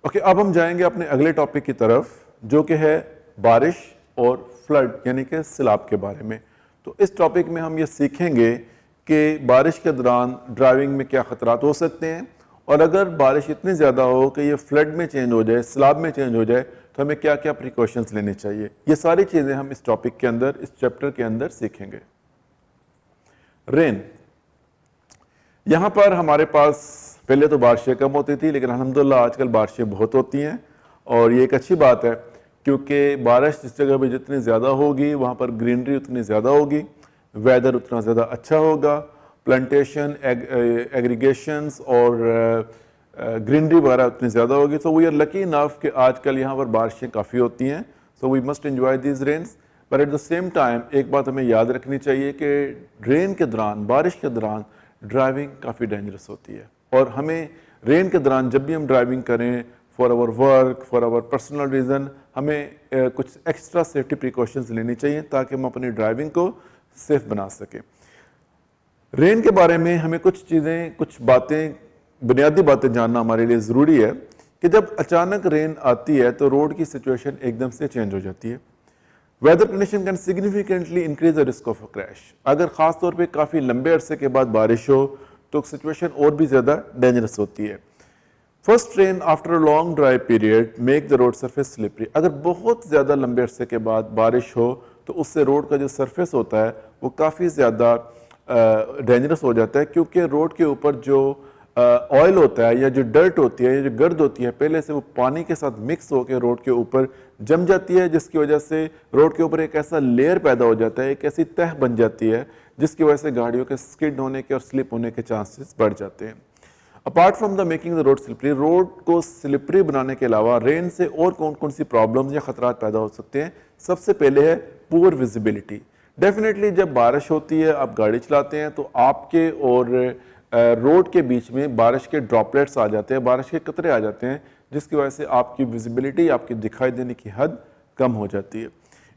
Okay, अब हम जाएंगे अपने अगले टॉपिक की तरफ जो कि है बारिश और फ्लड यानी कि सैलाब के बारे में। तो इस टॉपिक में हम ये सीखेंगे कि बारिश के दौरान ड्राइविंग में क्या ख़तरात हो सकते हैं और अगर बारिश इतनी ज़्यादा हो कि ये फ्लड में चेंज हो जाए, सैलाब में चेंज हो जाए, तो हमें क्या क्या प्रिकॉशंस लेने चाहिए। ये सारी चीज़ें हम इस टॉपिक के अंदर, इस चैप्टर के अंदर सीखेंगे। रेन, यहाँ पर हमारे पास पहले तो बारिशें कम होती थी, लेकिन अल्हम्दुलिल्लाह आजकल बारिशें बहुत होती हैं और ये एक अच्छी बात है क्योंकि बारिश जिस जगह पे जितनी ज़्यादा होगी वहाँ पर ग्रीनरी उतनी ज़्यादा होगी, वेदर उतना ज़्यादा अच्छा होगा, प्लांटेशन, एग्रीगेशंस और ग्रीनरी वगैरह उतनी ज़्यादा होगी। So we are lucky enough कि आजकल यहाँ पर बारिशें काफ़ी होती हैं। So we must enjoy these rains, but at the same time एक बात हमें याद रखनी चाहिए कि रेन के दौरान, बारिश के दौरान ड्राइविंग काफ़ी डेंजरस होती है और हमें रेन के दौरान जब भी हम ड्राइविंग करें for our work, for our personal reason, हमें कुछ एक्स्ट्रा सेफ्टी प्रिकॉशंस लेनी चाहिए ताकि हम अपनी ड्राइविंग को सेफ बना सकें। रेन के बारे में हमें कुछ चीज़ें, कुछ बातें, बुनियादी बातें जानना हमारे लिए ज़रूरी है कि जब अचानक रेन आती है तो रोड की सिचुएशन एकदम से चेंज हो जाती है। Weather condition can significantly increase the risk of crash. अगर ख़ास तौर पे काफ़ी लंबे अरसे के बाद बारिश हो तो सिचुएशन और भी ज़्यादा डेंजरस होती है। First rain after a long dry period make the road surface slippery. अगर बहुत ज़्यादा लंबे अरसे के बाद बारिश हो तो उससे रोड का जो सरफेस होता है वो काफ़ी ज़्यादा डेंजरस हो जाता है क्योंकि रोड के ऊपर जो ऑयल होता है या जो डर्ट होती है या जो गर्द होती है पहले से वो पानी के साथ मिक्स होकर रोड के ऊपर जम जाती है, जिसकी वजह से रोड के ऊपर एक ऐसा लेयर पैदा हो जाता है, एक ऐसी तह बन जाती है जिसकी वजह से गाड़ियों के स्किड होने के और स्लिप होने के चांसेस बढ़ जाते हैं। Apart from the making the road slippery, road को स्लिपरी बनाने के अलावा रेन से और कौन कौन सी प्रॉब्लम्स या खतरात पैदा हो सकते हैं। सबसे पहले है पुअर विजिबिलिटी। डेफिनेटली जब बारिश होती है, आप गाड़ी चलाते हैं तो आपके और रोड के बीच में बारिश के ड्रॉपलेट्स आ जाते हैं, बारिश के कतरे आ जाते हैं, जिसकी वजह से आपकी विजिबिलिटी, आपकी दिखाई देने की हद कम हो जाती है।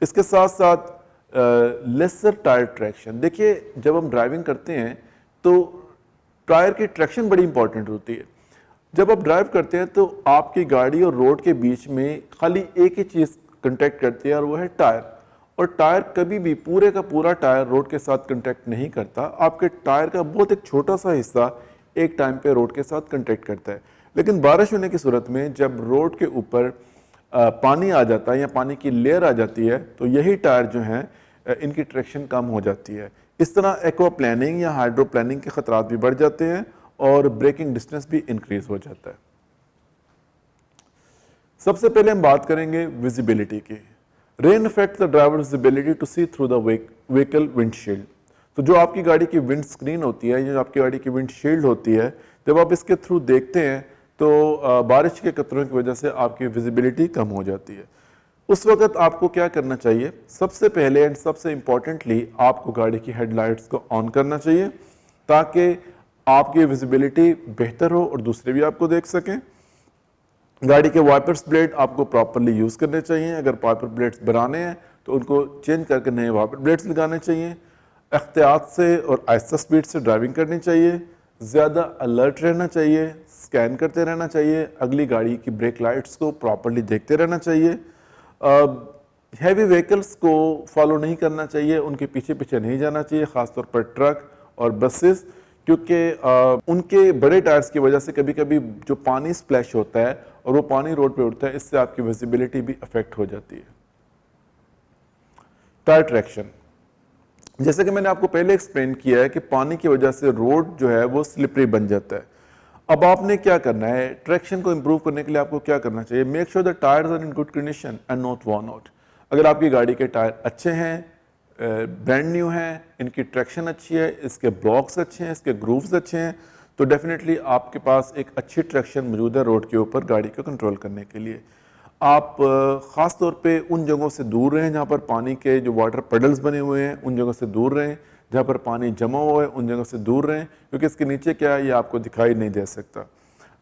इसके साथ साथ लेसर टायर ट्रैक्शन। देखिए जब हम ड्राइविंग करते हैं तो टायर की ट्रैक्शन बड़ी इंपॉर्टेंट होती है। जब आप ड्राइव करते हैं तो आपकी गाड़ी और रोड के बीच में खाली एक ही चीज़ कंटेक्ट करती है और वो है टायर। और टायर कभी भी, पूरे का पूरा टायर रोड के साथ कांटेक्ट नहीं करता। आपके टायर का बहुत एक छोटा सा हिस्सा एक टाइम पे रोड के साथ कांटेक्ट करता है। लेकिन बारिश होने की सूरत में जब रोड के ऊपर पानी आ जाता है या पानी की लेयर आ जाती है तो यही टायर जो हैं इनकी ट्रैक्शन कम हो जाती है। इस तरह एक्वा प्लानिंग या हाइड्रो प्लानिंग के खतरात भी बढ़ जाते हैं और ब्रेकिंग डिस्टेंस भी इंक्रीज हो जाता है। सबसे पहले हम बात करेंगे विजिबिलिटी की। Rain affect the driver's ability to see through the vehicle windshield. तो जो आपकी गाड़ी की विंड स्क्रीन होती है, जो आपकी गाड़ी की विंडशील्ड होती है, जब आप इसके थ्रू देखते हैं तो बारिश के कतरों की वजह से आपकी विजिबिलिटी कम हो जाती है। उस वक्त आपको क्या करना चाहिए? सबसे पहले एंड सबसे इंपॉर्टेंटली आपको गाड़ी की हेडलाइट्स को ऑन करना चाहिए ताकि आपकी विजिबिलिटी बेहतर हो और दूसरे भी आपको देख सकें। गाड़ी के वाइपर्स ब्लेड आपको प्रॉपरली यूज़ करने चाहिए। अगर वाइपर ब्लेड्स बनाने हैं तो उनको चेंज करके नए वाइपर ब्लेड्स लगाने चाहिए। एहतियात से और आहिस्ता स्पीड से ड्राइविंग करनी चाहिए। ज़्यादा अलर्ट रहना चाहिए, स्कैन करते रहना चाहिए, अगली गाड़ी की ब्रेक लाइट्स को प्रॉपरली देखते रहना चाहिए। हैवी व्हीकल्स को फॉलो नहीं करना चाहिए, उनके पीछे पीछे नहीं जाना चाहिए, ख़ासतौर पर ट्रक और बसेस, क्योंकि उनके बड़े टायर्स की वजह से कभी कभी जो पानी स्प्लैश होता है और वो पानी रोड पे उड़ता है, इससे आपकी विजिबिलिटी भी अफेक्ट हो जाती है। टायर ट्रैक्शन, जैसे कि मैंने आपको पहले एक्सप्लेन किया है कि पानी की वजह से रोड जो है वो स्लिपरी बन जाता है। अब आपने क्या करना है? ट्रैक्शन को इंप्रूव करने के लिए आपको क्या करना चाहिए? Make sure the tyres are in good condition and not worn out. अगर आपकी गाड़ी के टायर अच्छे हैं, ब्रांड न्यू हैं, इनकी ट्रैक्शन अच्छी है, इसके ब्लॉक्स अच्छे हैं, इसके ग्रूव्स अच्छे हैं, तो डेफिनेटली आपके पास एक अच्छी ट्रैक्शन मौजूद है रोड के ऊपर गाड़ी को कंट्रोल करने के लिए। आप ख़ास तौर पे उन जगहों से दूर रहें जहाँ पर पानी के जो वाटर पडल्स बने हुए हैं, उन जगहों से दूर रहें। जहाँ पर पानी जमा हुआ है उन जगहों से दूर रहें, क्योंकि इसके नीचे क्या है ये आपको दिखाई नहीं दे सकता।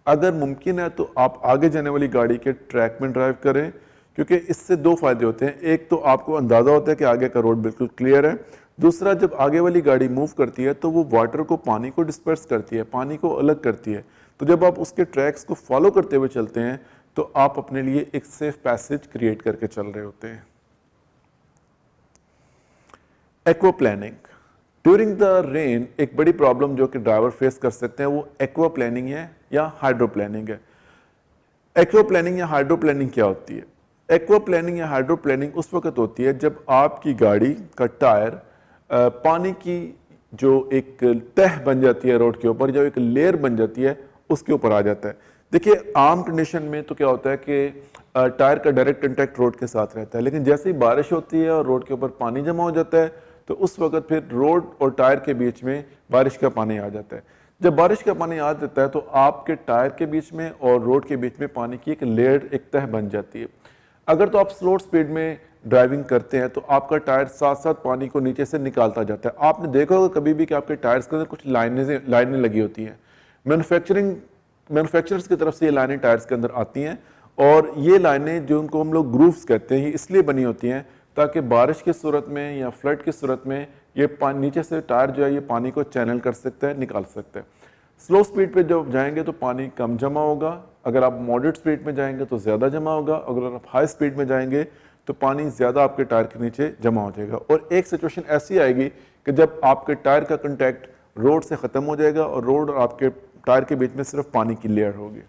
अगर मुमकिन है तो आप आगे जाने वाली गाड़ी के ट्रैक में ड्राइव करें, क्योंकि इससे दो फायदे होते हैं। एक तो आपको अंदाज़ा होता है कि आगे का रोड बिल्कुल क्लियर है। दूसरा, जब आगे वाली गाड़ी मूव करती है तो वो वाटर को, पानी को डिस्पर्स करती है, पानी को अलग करती है। तो जब आप उसके ट्रैक्स को फॉलो करते हुए चलते हैं तो आप अपने लिए एक सेफ पैसेज क्रिएट करके चल रहे होते हैं। एक्वाप्लेनिंग, ड्यूरिंग द रेन एक बड़ी प्रॉब्लम जो कि ड्राइवर फेस कर सकते हैं वो एक्वाप्लेनिंग है या हाइड्रोप्लेनिंग है। एक्वाप्लेनिंग या हाइड्रोप्लेनिंग क्या होती है? एक्वाप्लेनिंग या हाइड्रोप्लेनिंग उस वक्त होती है जब आपकी गाड़ी का टायर पानी की जो एक तह बन जाती है रोड के ऊपर, जो एक लेयर बन जाती है उसके ऊपर आ जाता है। देखिए आम कंडीशन में तो क्या होता है कि टायर का डायरेक्ट कंटेक्ट रोड के साथ रहता है, लेकिन जैसे ही बारिश होती है और रोड के ऊपर पानी जमा हो जाता है तो उस वक्त फिर रोड और टायर के बीच में बारिश का पानी आ जाता है। जब बारिश का पानी आ जाता है तो आपके टायर के बीच में और रोड के बीच में पानी की एक लेयर, एक तह बन जाती है। अगर तो आप स्लो स्पीड में ड्राइविंग करते हैं तो आपका टायर साथ साथ पानी को नीचे से निकालता जाता है। आपने देखा होगा कभी भी कि आपके टायर्स के अंदर कुछ लाइनें लगी होती हैं। मैन्युफैक्चरर्स की तरफ से ये लाइनें टायर्स के अंदर आती हैं और ये लाइनें जो उनको हम लोग ग्रूव्स कहते हैं, ये इसलिए बनी होती हैं ताकि बारिश की सूरत में या फ्लड की सूरत में ये पानी नीचे से टायर जो है ये पानी को चैनल कर सकता है, निकाल सकता है। स्लो स्पीड पे जब जाएंगे तो पानी कम जमा होगा, अगर आप मॉडरेट स्पीड में जाएंगे तो ज़्यादा जमा होगा, अगर आप हाई स्पीड में जाएंगे तो पानी ज़्यादा आपके टायर के नीचे जमा हो जाएगा। और एक सिचुएशन ऐसी आएगी कि जब आपके टायर का कंटैक्ट रोड से ख़त्म हो जाएगा और रोड और आपके टायर के बीच में सिर्फ पानी की लेयर होगी।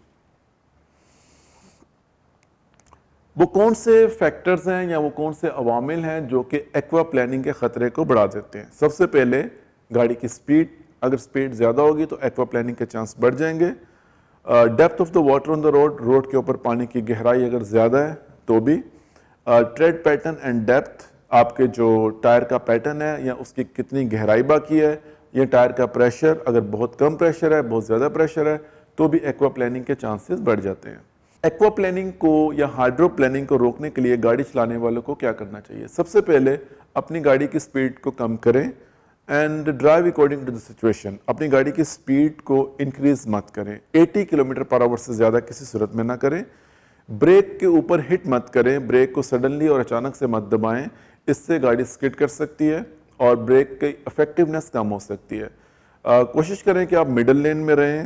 वो कौन से फैक्टर्स हैं या वो कौन से अवामिल हैं जो कि एक्वाप्लेनिंग के ख़तरे को बढ़ा देते हैं? सबसे पहले गाड़ी की स्पीड, अगर स्पीड ज़्यादा होगी तो एक्वाप्लेनिंग के चांस बढ़ जाएंगे। Depth of the water on the road, road के ऊपर पानी की गहराई अगर ज़्यादा है तो भी। ट्रेड पैटर्न एंड डेप्थ, आपके जो टायर का पैटर्न है या उसकी कितनी गहराई बाकी है, या टायर का प्रेशर, अगर बहुत कम प्रेशर है, बहुत ज़्यादा प्रेशर है तो भी एक्वाप्लेनिंग के चांसेस बढ़ जाते हैं। एक्वाप्लेनिंग को या हाइड्रोप्लेनिंग को रोकने के लिए गाड़ी चलाने वालों को क्या करना चाहिए? सबसे पहले अपनी गाड़ी की स्पीड को कम करें and drive according to the situation. अपनी गाड़ी की स्पीड को इंक्रीज मत करें, 80 किलोमीटर पर आवर से ज़्यादा किसी सूरत में ना करें। ब्रेक के ऊपर हिट मत करें, ब्रेक को सडनली और अचानक से मत दबाएं, इससे गाड़ी स्किड कर सकती है और ब्रेक की इफेक्टिवनेस कम हो सकती है। कोशिश करें कि आप मिडल लेन में रहें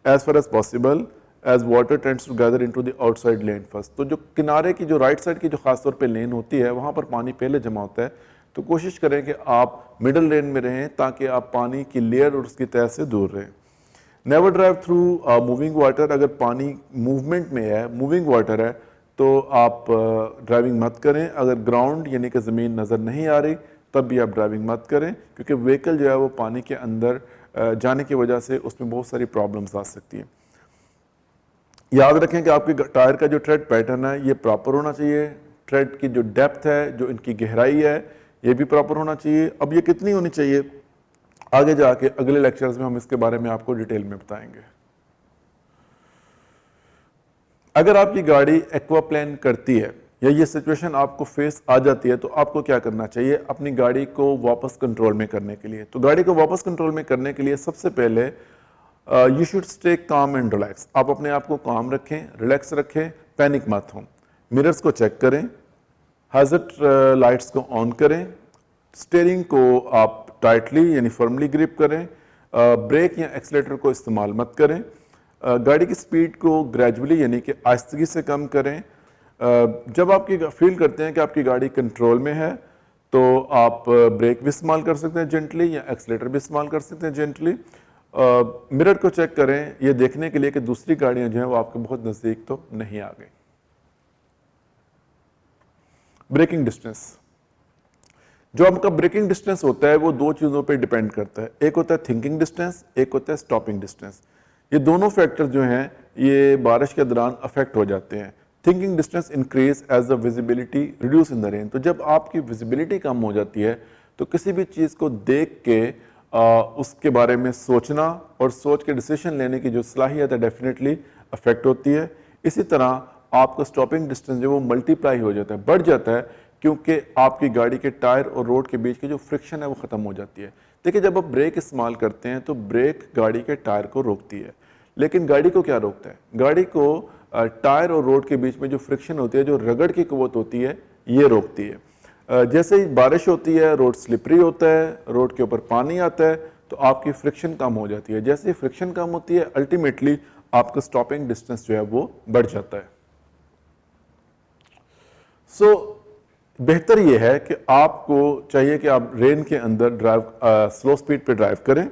as far as possible, as water tends to gather into the outside lane first. तो जो किनारे की जो राइट साइड की जो खासतौर पे लेन होती है वहाँ पर पानी पहले जमा होता है, तो कोशिश करें कि आप मिडल लेन में रहें ताकि आप पानी की लेयर और उसकी तह से दूर रहें। Never drive through moving water, अगर पानी मूवमेंट में है, मूविंग वाटर है, तो आप ड्राइविंग मत करें। अगर ग्राउंड यानी कि ज़मीन नज़र नहीं आ रही तब भी आप ड्राइविंग मत करें, क्योंकि व्हीकल जो है वो पानी के अंदर जाने की वजह से उसमें बहुत सारी प्रॉब्लम्स आ सकती हैं। याद रखें कि आपके टायर का जो ट्रेड पैटर्न है ये प्रॉपर होना चाहिए, ट्रेड की जो डेप्थ है, जो इनकी गहराई है, ये भी प्रॉपर होना चाहिए। अब ये कितनी होनी चाहिए, आगे जाके अगले लेक्चर्स में हम इसके बारे में आपको डिटेल में बताएंगे। अगर आपकी गाड़ी एक्वाप्लेन करती है या ये सिचुएशन आपको फेस आ जाती है तो आपको क्या करना चाहिए अपनी गाड़ी को वापस कंट्रोल में करने के लिए? तो गाड़ी को वापस कंट्रोल में करने के लिए सबसे पहले you should stay calm and relax. आप अपने आप को काम रखें, रिलैक्स रखें, पैनिक मत हो। मिरर्स को चेक करें, हैज़र्ड लाइट्स को ऑन करें, स्टीयरिंग को आप टाइटली यानी फर्मली ग्रिप करें, ब्रेक या एक्सीलेटर को इस्तेमाल मत करें। गाड़ी की स्पीड को ग्रेजुअली यानी कि आहिस्तगी से कम करें। जब आपकी फील करते हैं कि आपकी गाड़ी कंट्रोल में है तो आप ब्रेक भी इस्तेमाल कर सकते हैं जेंटली, या एक्सीलेटर भी इस्तेमाल कर सकते हैं जेंटली। मिरर को चेक करें ये देखने के लिए कि दूसरी गाड़ियां जो हैं वो आपके बहुत नज़दीक तो नहीं आ गई। ब्रेकिंग डिस्टेंस, जो आपका ब्रेकिंग डिस्टेंस होता है वो दो चीज़ों पे डिपेंड करता है, एक होता है थिंकिंग डिस्टेंस, एक होता है स्टॉपिंग डिस्टेंस। ये दोनों फैक्टर जो हैं ये बारिश के दौरान अफेक्ट हो जाते हैं। Thinking distance increase as the visibility reduce in the rain. तो जब आपकी विजिबिलिटी कम हो जाती है तो किसी भी चीज़ को देख के उसके बारे में सोचना और सोच के डिसीजन लेने की जो सलाहियत है डेफिनेटली अफेक्ट होती है। इसी तरह आपका स्टॉपिंग डिस्टेंस जो वो मल्टीप्लाई हो जाता है, बढ़ जाता है, क्योंकि आपकी गाड़ी के टायर और रोड के बीच की जो फ्रिक्शन है वो ख़त्म हो जाती है। देखिए जब आप ब्रेक इस्तेमाल करते हैं तो ब्रेक गाड़ी के टायर को रोकती है, लेकिन गाड़ी को क्या रोकता है? गाड़ी को टायर और रोड के बीच में जो फ्रिक्शन होती है, जो रगड़ की कुव्वत होती है, ये रोकती है। जैसे ही बारिश होती है, रोड स्लिपरी होता है, रोड के ऊपर पानी आता है, तो आपकी फ्रिक्शन कम हो जाती है। जैसे ही फ्रिक्शन कम होती है अल्टीमेटली आपका स्टॉपिंग डिस्टेंस जो है वो बढ़ जाता है। सो बेहतर ये है कि आपको चाहिए कि आप रेन के अंदर स्लो स्पीड पे ड्राइव करें,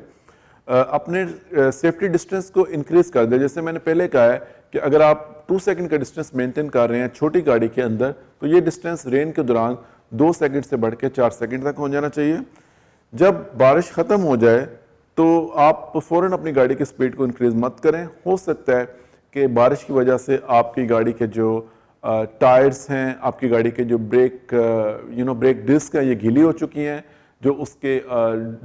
अपने सेफ्टी डिस्टेंस को इंक्रीज कर दें। जैसे मैंने पहले कहा है कि अगर आप 2 सेकंड का डिस्टेंस मेंटेन कर रहे हैं छोटी गाड़ी के अंदर, तो ये डिस्टेंस रेन के दौरान 2 सेकंड से बढ़ के 4 सेकंड तक हो जाना चाहिए। जब बारिश ख़त्म हो जाए तो आप फ़ौरन अपनी गाड़ी की स्पीड को इंक्रीज मत करें। हो सकता है कि बारिश की वजह से आपकी गाड़ी के जो टायर्स हैं, आपकी गाड़ी के जो ब्रेक डिस्क है, ये गीली हो चुकी हैं, जो उसके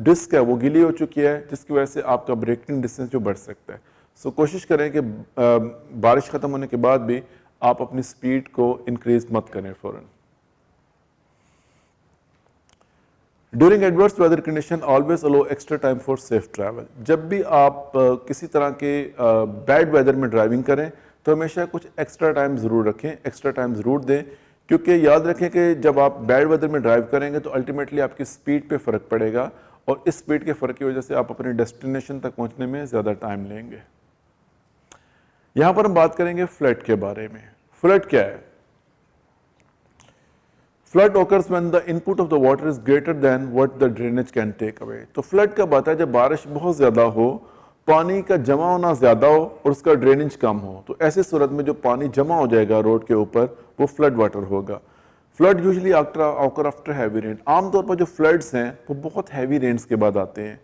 डिस्क है वो गीली हो चुकी है, जिसकी वजह से आपका ब्रेकिंग डिस्टेंस जो बढ़ सकता है। सो कोशिश करें कि बारिश ख़त्म होने के बाद भी आप अपनी स्पीड को इंक्रीज मत करें फ़ौरन। During adverse weather condition always allow extra time for safe travel. जब भी आप किसी तरह के बैड वेदर में ड्राइविंग करें तो हमेशा कुछ एक्स्ट्रा टाइम ज़रूर रखें, एक्स्ट्रा टाइम ज़रूर दें, क्योंकि याद रखें कि जब आप बैड वेदर में ड्राइव करेंगे तो अल्टीमेटली आपकी स्पीड पे फ़र्क पड़ेगा और इस स्पीड के फ़र्क की वजह से आप अपने डेस्टिनेशन तक पहुंचने में ज़्यादा टाइम लेंगे। यहाँ पर हम बात करेंगे फ्लड के बारे में। फ्लड क्या है? Flood occurs when the input of the water is greater than what the drainage can take away। तो फ्लड कब आता है? जब बारिश बहुत ज़्यादा हो, पानी का जमा होना ज़्यादा हो और उसका ड्रेनेज कम हो। तो ऐसी सूरत में जो पानी जमा हो जाएगा रोड के ऊपर वो फ्लड वाटर होगा। Flood usually occur after heavy rain. आमतौर पर जो फ्लड्स हैं वो बहुत हैवी रेन्स के बाद आते हैं।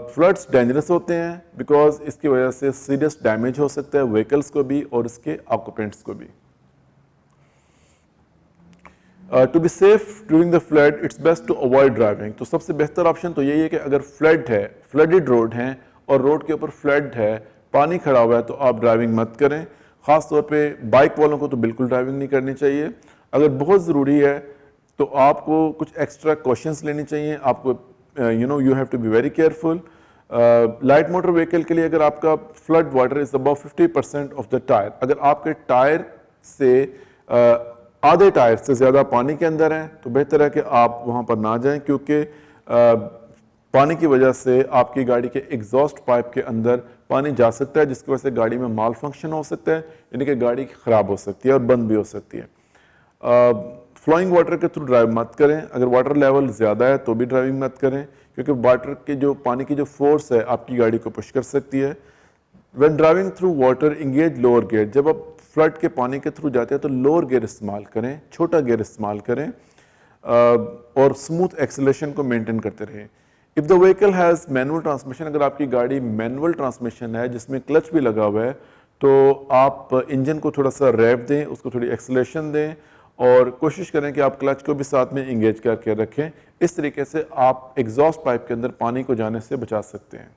फ्लड्स डेंजरस होते हैं बिकॉज इसकी वजह से सीरियस डैमेज हो सकता है व्हीकल्स को भी और इसके ऑक्यूपेंट्स को भी। To be safe during the flood it's best to avoid driving. तो सबसे बेहतर ऑप्शन तो यही है कि अगर फ्लड है, फ्लडेड रोड है और रोड के ऊपर फ्लड है, पानी खड़ा हुआ है, तो आप ड्राइविंग मत करें। ख़ास तौर पे बाइक वालों को तो बिल्कुल ड्राइविंग नहीं करनी चाहिए। अगर बहुत ज़रूरी है तो आपको कुछ एक्स्ट्रा कॉशंस लेनी चाहिए। आपको you have to be very careful. Light motor vehicle के लिए अगर आपका flood water is about 50% of the tyre, अगर आपके टायर से आधे टायर से ज़्यादा पानी के अंदर हैं तो बेहतर है कि आप वहाँ पर ना जाएं, क्योंकि पानी की वजह से आपकी गाड़ी के एग्जॉस्ट पाइप के अंदर पानी जा सकता है, जिसकी वजह से गाड़ी में माल फंक्शन हो सकता है, यानी कि गाड़ी ख़राब हो सकती है और बंद भी हो सकती है। फ्लोइंग वाटर के थ्रू ड्राइव मत करें। अगर वाटर लेवल ज़्यादा है तो भी ड्राइविंग मत करें, क्योंकि वाटर के जो पानी की जो फोर्स है आपकी गाड़ी को पुश कर सकती है। When driving through water engage lower gear. जब आप फ्लड के पानी के थ्रू जाते हैं तो लोअर गियर इस्तेमाल करें, छोटा गियर इस्तेमाल करें और स्मूथ एक्सेलरेशन को मेंटेन करते रहें। If the vehicle has manual transmission, अगर आपकी गाड़ी मैनुअल ट्रांसमिशन है जिसमें क्लच भी लगा हुआ है, तो आप इंजन को थोड़ा सा रैप दें, उसको थोड़ी एक्सेलरेशन दें और कोशिश करें कि आप क्लच को भी साथ में इंगेज करके रखें। इस तरीके से आप एग्जॉस्ट पाइप के अंदर पानी को जाने से बचा सकते हैं।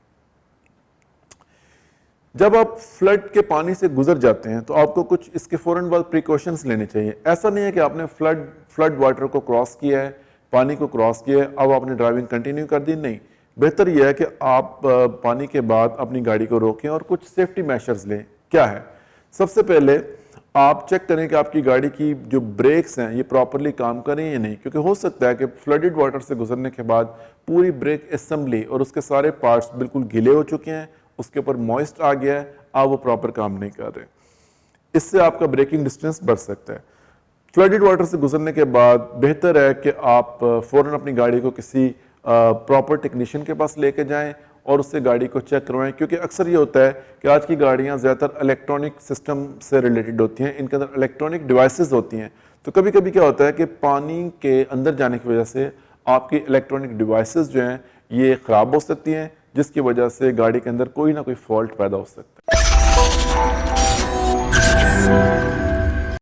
जब आप फ्लड के पानी से गुजर जाते हैं तो आपको कुछ इसके फौरन बाद प्रिकॉशंस लेने चाहिए। ऐसा नहीं है कि आपने फ्लड वाटर को क्रॉस किया है, पानी को क्रॉस किया है, अब आपने ड्राइविंग कंटिन्यू कर दी। नहीं, बेहतर यह है कि आप पानी के बाद अपनी गाड़ी को रोकें और कुछ सेफ्टी मेजर्स लें। क्या है? सबसे पहले आप चेक करें कि आपकी गाड़ी की जो ब्रेक्स हैं ये प्रॉपरली काम करें या नहीं, क्योंकि हो सकता है कि फ्लडेड वाटर से गुजरने के बाद पूरी ब्रेक असेंबली और उसके सारे पार्ट्स बिल्कुल गीले हो चुके हैं, उसके ऊपर मॉइस्ट आ गया है, आप वो प्रॉपर काम नहीं कर रहे। इससे आपका ब्रेकिंग डिस्टेंस बढ़ सकता है। फ्लडेड वाटर से गुजरने के बाद बेहतर है कि आप फ़ौरन अपनी गाड़ी को किसी प्रॉपर टेक्नीशियन के पास लेके जाएं और उससे गाड़ी को चेक करवाएं, क्योंकि अक्सर ये होता है कि आज की गाड़ियां ज़्यादातर इलेक्ट्रॉनिक सिस्टम से रिलेटेड होती हैं, इनके अंदर इलेक्ट्रॉनिक डिवाइसेस होती हैं। तो कभी कभी क्या होता है कि पानी के अंदर जाने की वजह से आपकी इलेक्ट्रॉनिक डिवाइसेस जो हैं ये ख़राब हो सकती हैं, जिसकी वजह से गाड़ी के अंदर कोई ना कोई फॉल्ट पैदा हो सकता है।